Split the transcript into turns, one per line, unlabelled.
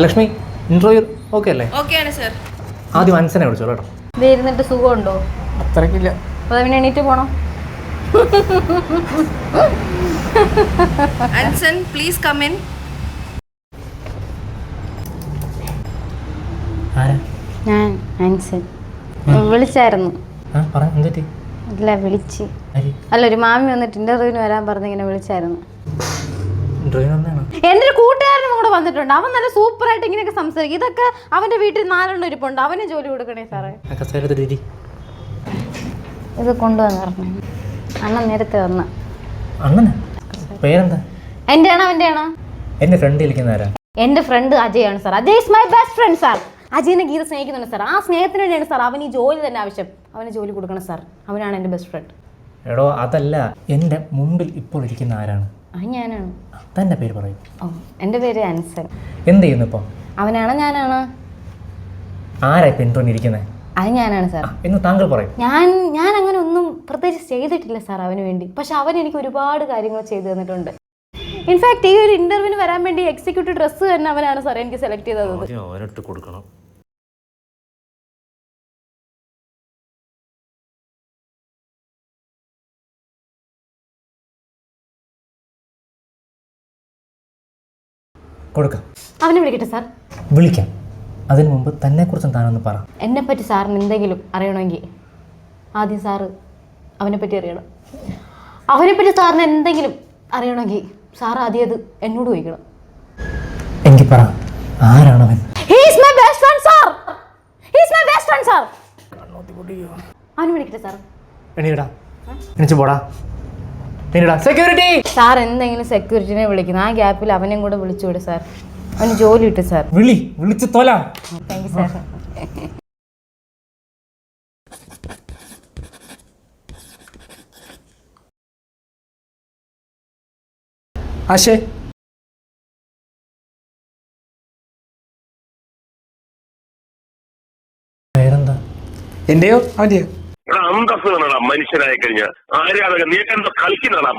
Lakshmi interview okay അല്ലേ?
ഓക്കെയാണ് sir.
ആദ്യം അൻസനെ വിളിച്ചോളൂ കേട്ടോ.
ഇരുന്നിട്ട് സുഖമുണ്ടോ?
അത്രയ്ക്കില്ല.
അപ്പൊ പിന്നെ എണീറ്റ് പോണോ?
Anson please come in.
ഞാൻ അൻസൻ വിളിച്ചായിരുന്നു. അല്ല വിളിച്ച് അല്ല ഒരു മാമി വന്നിട്ട് ഇന്റർവ്യൂവിന് വരാൻ പറഞ്ഞിങ്ങനെ വിളിച്ചായിരുന്നു. എന്റെ ഒരു കൂട്ടുകാരനും കൂടെ വന്നിട്ടുണ്ട്. അവൻ നല്ല സൂപ്പറായിട്ട് ഇങ്ങനെയൊക്കെ സംസാരിക്കും. ഇതൊക്കെ അവന്റെ വീട്ടിൽ 4 ഇരിപ്പുണ്ട്. അവന് ജോലി കൊടുക്കണേ സാറേ. ഇത് കൊണ്ടുവന്ന് പറഞ്ഞു. അണ്ണൻ നേരത്തെ വന്ന. എന്റെ ആണോ അവന്റെ ആണോ? എന്റെ ഫ്രണ്ട് അജയാണ് sir. Ajay is my best friend sir. അജയനെ ഗീത സ്നേഹിക്കുന്നുണ്ട് സാർ. ആ സ്നേഹത്തിന് വേണ്ടിയാണ് സാർ അവന് ഈ ജോലി തന്നെ ആവശ്യം. അവന് ജോലി കൊടുക്കണം സാർ. അവനാണ് എന്റെ ബെസ്റ്റ് ഫ്രണ്ട്.
എടോ അതല്ല, എന്റെ മുമ്പിൽ ഇപ്പോൾ ഇരിക്കുന്ന ആരാണ്?
ഞാനാണ്.
തന്റെ പേര് പറയൂ.
എന്റെ പേര് അൻസൻ.
എന്ത് ചെയ്യുന്നു ഇപ്പൊ?
അവനാണ് ഞാനാണ്.
ആരാ ഇപ്പൊ ഇന്റർവ്യൂ ഇരിക്കുന്നത്?
അത് ഞാനാണ് സാർ.
എന്ന് താങ്കൾ പറയും.
ഞാൻ അങ്ങനെ ഒന്നും പ്രത്യേകിച്ച് ചെയ്തിട്ടില്ല സാർ അവന് വേണ്ടി. പക്ഷെ അവൻ എനിക്ക് ഒരുപാട് കാര്യങ്ങൾ ചെയ്തു തന്നിട്ടുണ്ട്. ഇൻഫാക്ട് ഈ ഒരു ഇന്റർവ്യൂവിന് വരാൻ വേണ്ടി എക്സിക്യൂട്ടീവ് ഡ്രസ്സ് തന്നെ അവനാണ് സാർ എനിക്ക് സെലക്ട് ചെയ്തത്.
കൊടുക്കണം. കൊടുക്കാം.
അവനെ വിളിക്കട്ടെ സാർ?
വിളിക്കാം. അതിനു മുമ്പ് തന്നെ കുറിച്ച് താനൊന്ന് പറ.
എന്നെ പറ്റി സാറിന് എന്തെങ്കിലും അറിയണമെങ്കിൽ ആദ്യം സാറ് അവനെ പറ്റി അറിയണം. അവനെ പറ്റി സാറിന് എന്തെങ്കിലും അറിയണമെങ്കിൽ സാർ ആദ്യം അത് എന്നോട് ചോദിക്കണം.
എങ്കിൽ പറ, ആരാണ് അവൻ?
He is my best friend sir. He is my best friend sir. അവനെ വിളിക്കട്ടെ സാർ? Security sir. എന്തെങ്കിലും സെക്യൂരിറ്റിനെ വിളിക്കുന്നു. ആ ഗ്യാപ്പിൽ അവനെയും കൂടെ വിളിച്ചുവിടും സാർ. അവന് ജോലി കിട്ടും സാർ.
വിളിച്ചു തോലാം.
Thank you sir.
ആശേ, പേരെന്താ?
എന്റെയോ അവന്റെയോ?
അന്തസ്സ് മനുഷ്യനായി കഴിഞ്ഞ ആര്യാദക നീ എന്താ കളിക്കുന്നതാ?